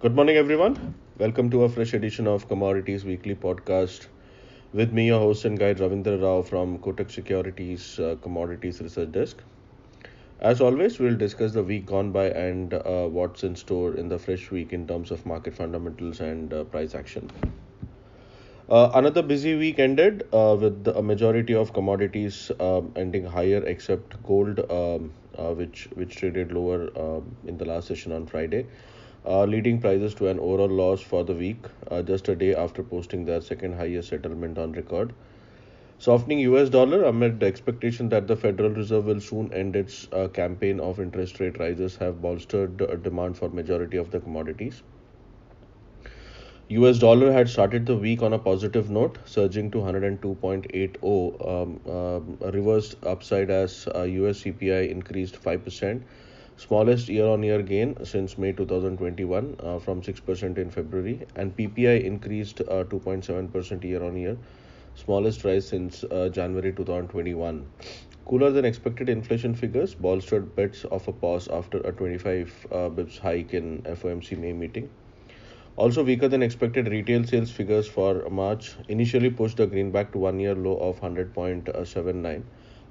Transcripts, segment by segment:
Good morning, everyone. Welcome to a fresh edition of Commodities Weekly podcast. With me, your host and guide Ravindra Rao from Kotak Securities Commodities Research Desk. As always, we'll discuss the week gone by and what's in store in the fresh week in terms of market fundamentals and price action. Another busy week ended with a majority of commodities ending higher except gold, which traded lower in the last session on Friday, leading prices to an overall loss for the week, just a day after posting their second highest settlement on record. Softening US dollar amid the expectation that the Federal Reserve will soon end its campaign of interest rate rises have bolstered demand for majority of the commodities. US dollar had started the week on a positive note, surging to 102.80, a reversed upside as US CPI increased 5%, smallest year-on-year gain since May 2021 from 6% in February, and PPI increased 2.7% year-on-year, smallest rise since January 2021. Cooler than expected inflation figures bolstered bets of a pause after a 25 bips hike in FOMC May meeting. Also, weaker than expected retail sales figures for March initially pushed the greenback to one-year low of 100.79.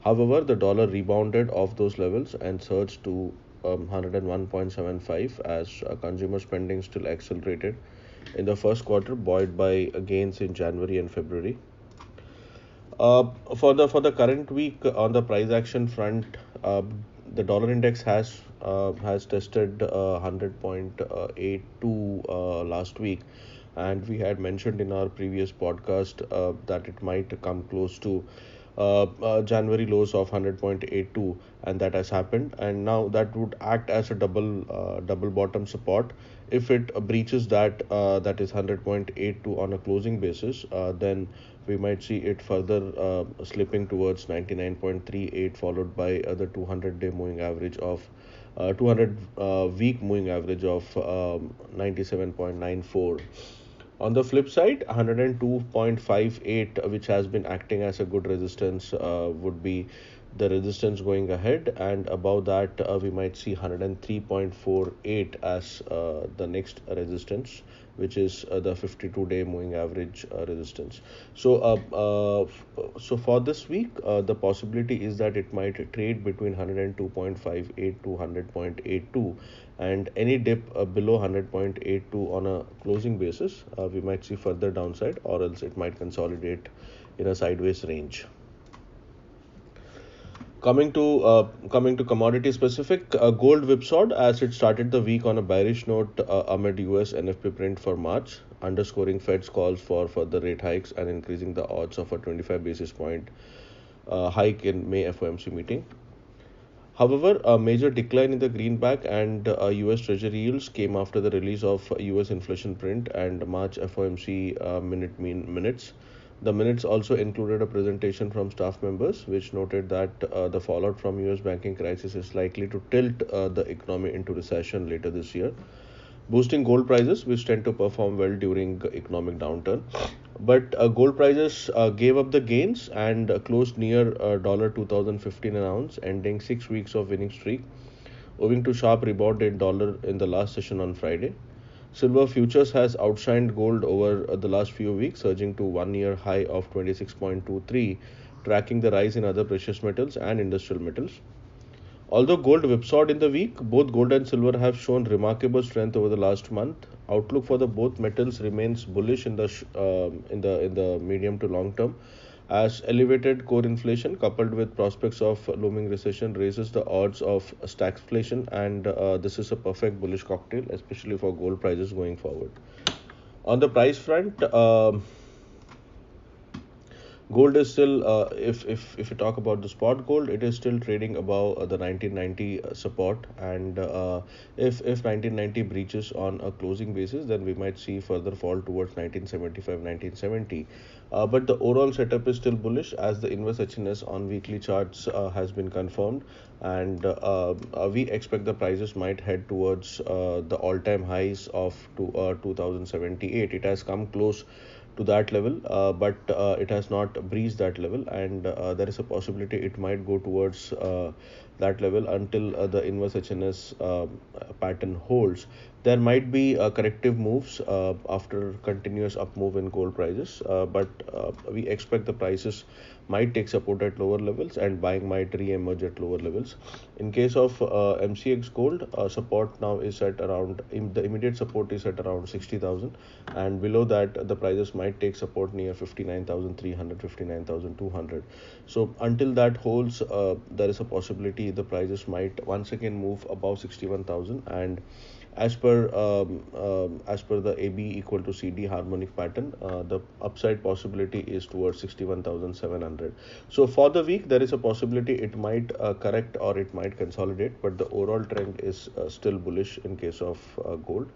However, the dollar rebounded off those levels and surged to 101.75 as consumer spending still accelerated in the first quarter, buoyed by gains in January and February. For the current week on the price action front, the dollar index has tested 100.82 last week, and we had mentioned in our previous podcast that it might come close to January lows of 100.82, and that has happened. And now that would act as a double bottom support. If it breaches that is 100.82 on a closing basis, then we might see it further slipping towards 99.38, followed by the 200-day moving average of 200 week moving average of 97.94. On the flip side, 102.58, which has been acting as a good resistance, would be the resistance going ahead, and above that, we might see 103.48 as the next resistance, which is the 52-day moving average resistance. So for this week, the possibility is that it might trade between 102.58 to 100.82, and any dip below 100.82 on a closing basis, we might see further downside, or else it might consolidate in a sideways range. Coming to commodity specific, gold whipsawed as it started the week on a bearish note amid US NFP print for March, underscoring Fed's calls for further rate hikes and increasing the odds of a 25 basis point hike in May FOMC meeting. However, a major decline in the greenback and US Treasury yields came after the release of US inflation print and March FOMC minutes. The minutes also included a presentation from staff members, which noted that the fallout from US banking crisis is likely to tilt the economy into recession later this year, boosting gold prices, which tend to perform well during economic downturn. But gold prices gave up the gains and closed near dollar 2015 an ounce, ending 6 weeks of winning streak, owing to sharp rebound in dollar in the last session on Friday. Silver futures has outshined gold over the last few weeks, surging to one-year high of 26.23, tracking the rise in other precious metals and industrial metals. Although gold whipsawed in the week, both gold and silver have shown remarkable strength over the last month. Outlook for the both metals remains bullish in the medium to long term, as elevated core inflation coupled with prospects of looming recession raises the odds of stagflation, and this is a perfect bullish cocktail, especially for gold prices going forward. On the price front, gold is still, if you talk about the spot gold, it is still trading above the 1990 support, and if 1990 breaches on a closing basis, then we might see further fall towards 1975, 1970. But the overall setup is still bullish as the inverse HNS on weekly charts has been confirmed, and we expect the prices might head towards the all-time highs of 2078. It has come close to that level, but it has not breached that level, and there is a possibility it might go towards that level until the inverse HNS pattern holds. There might be corrective moves after continuous up move in gold prices, but we expect the prices might take support at lower levels and buying might re-emerge at lower levels. In case of MCX gold, support now is at around, the immediate support is at around 60,000, and below that the prices might take support near 59,300, 59,200. So until that holds, there is a possibility the prices might once again move above 61,000, and as per the AB equal to CD harmonic pattern, the upside possibility is towards 61,700. So for the week, there is a possibility it might correct or it might consolidate, but the overall trend is still bullish in case of gold.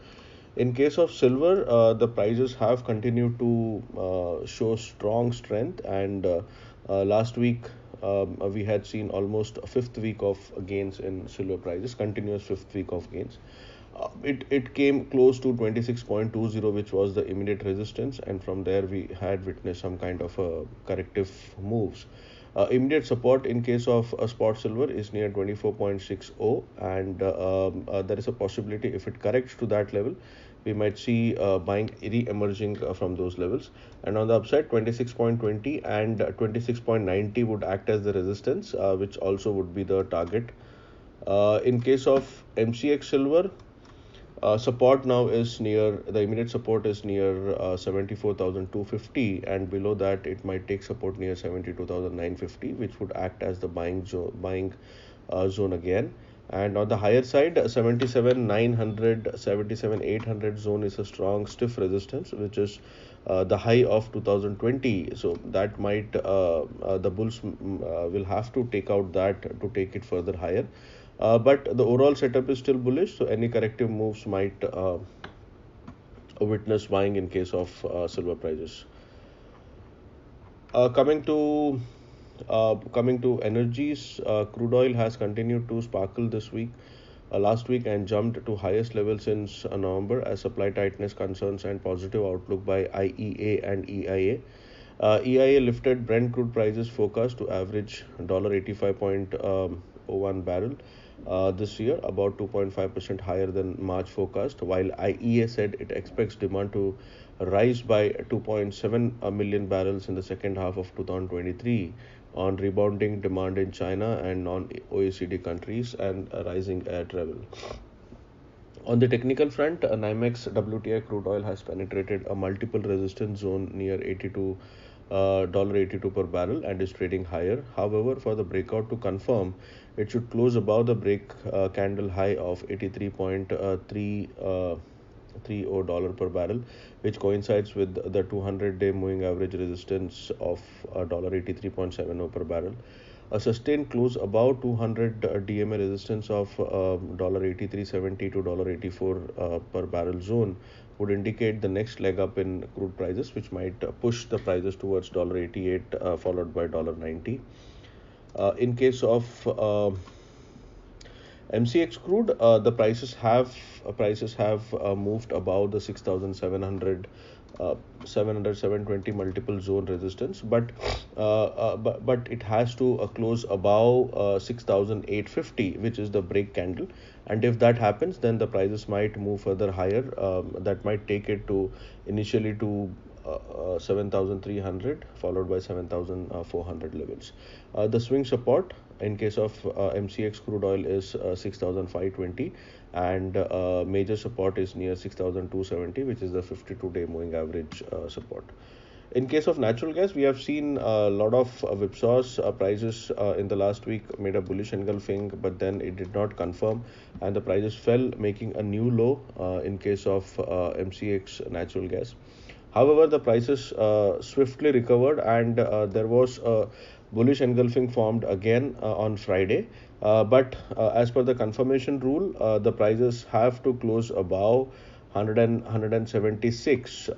In case of silver, the prices have continued to show strong strength, and last week we had seen almost a fifth week of gains in silver prices, continuous fifth week of gains. It came close to 26.20, which was the immediate resistance, and from there we had witnessed some kind of corrective moves. Immediate support in case of spot silver is near 24.60, and there is a possibility if it corrects to that level, we might see buying re-emerging from those levels. And on the upside, 26.20 and 26.90 would act as the resistance, which also would be the target. In case of MCX silver, support now is near, the immediate support is near 74,250, and below that it might take support near 72,950, which would act as the buying zone again. And on the higher side, 77,900, 77,800 zone is a strong stiff resistance, which is the high of 2020. So that might, the bulls will have to take out that to take it further higher. But the overall setup is still bullish, so any corrective moves might witness buying in case of silver prices. Coming to energies, crude oil has continued to sparkle this week, last week, and jumped to highest level since November as supply tightness concerns and positive outlook by IEA and EIA. EIA lifted Brent crude prices forecast to average $85.01 barrel this year, about 2.5% higher than March forecast, while IEA said it expects demand to rise by 2.7 million barrels in the second half of 2023 on rebounding demand in China and non-OECD countries and a rising air travel. On the technical front, NYMEX WTI crude oil has penetrated a multiple resistance zone near 82 $82 per barrel and is trading higher. However, for the breakout to confirm, it should close above the break candle high of 83.30 dollar per barrel, which coincides with the 200-day moving average resistance of $83.70 per barrel. A sustained close above 200 DMA resistance of $83.70 to $84 per barrel zone would indicate the next leg up in crude prices, which might push the prices towards $88 followed by $90. In case of MCX crude, the prices have moved above the 6,700 720 multiple zone resistance, but it has to close above 6,850, which is the break candle, and if that happens, then the prices might move further higher. That might take it to initially to 7,300 followed by 7,400 levels. The swing support in case of MCX crude oil is 6,520, and major support is near 6,270, which is the 52-day moving average support. In case of natural gas, we have seen a lot of whipsaws. Prices in the last week made a bullish engulfing, but then it did not confirm, and the prices fell, making a new low in case of MCX natural gas. However, the prices swiftly recovered, and there was a bullish engulfing formed again on Friday. But as per the confirmation rule, the prices have to close above 176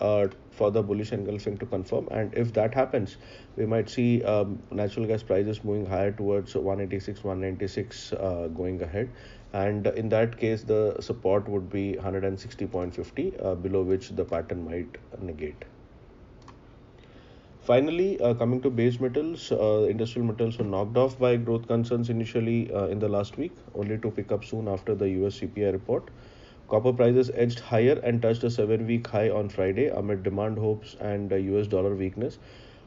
for the bullish engulfing to confirm, and if that happens, we might see natural gas prices moving higher towards 186, 196 going ahead, and in that case the support would be 160.50, below which the pattern might negate. Finally, coming to base metals, industrial metals were knocked off by growth concerns initially in the last week, only to pick up soon after the US CPI report. Copper prices edged higher and touched a 7 week high on Friday amid demand hopes and US dollar weakness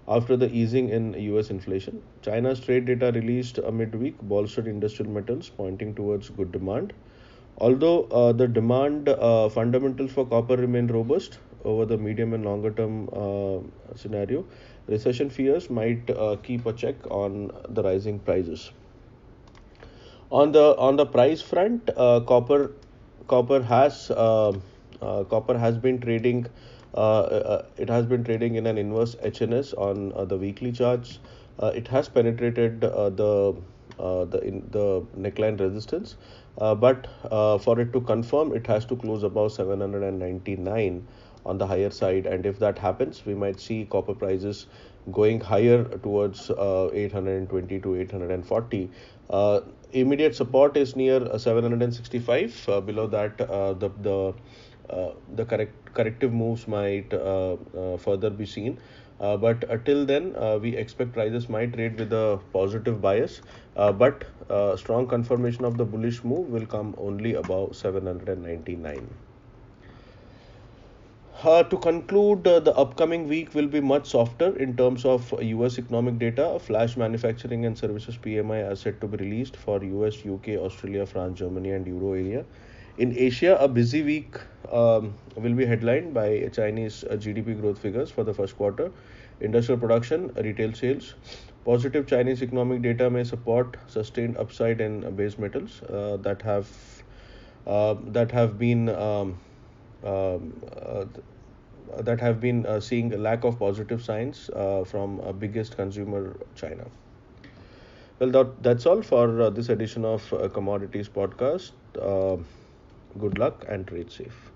after the easing in US inflation. China's trade data released midweek bolstered industrial metals, pointing towards good demand. Although the demand fundamentals for copper remain robust over the medium and longer term scenario, recession fears might keep a check on the rising prices. On the price front, copper has copper has been trading. It has been trading in an inverse HNS on the weekly charts. It has penetrated the neckline resistance, but for it to confirm, it has to close above 799 on the higher side, and if that happens, we might see copper prices going higher towards 820 to 840. Immediate support is near 765. Below that, the corrective moves might further be seen. But till then, we expect prices might trade with a positive bias, but strong confirmation of the bullish move will come only above 799. To conclude, the upcoming week will be much softer in terms of US economic data. Flash manufacturing and services PMI are set to be released for US, UK, Australia, France, Germany, and Euro area. In Asia, a busy week will be headlined by Chinese GDP growth figures for the first quarter, industrial production, retail sales. Positive Chinese economic data may support sustained upside in base metals that have been seeing a lack of positive signs from biggest consumer China. Well, that's all for this edition of Commodities Podcast. Good luck and trade safe.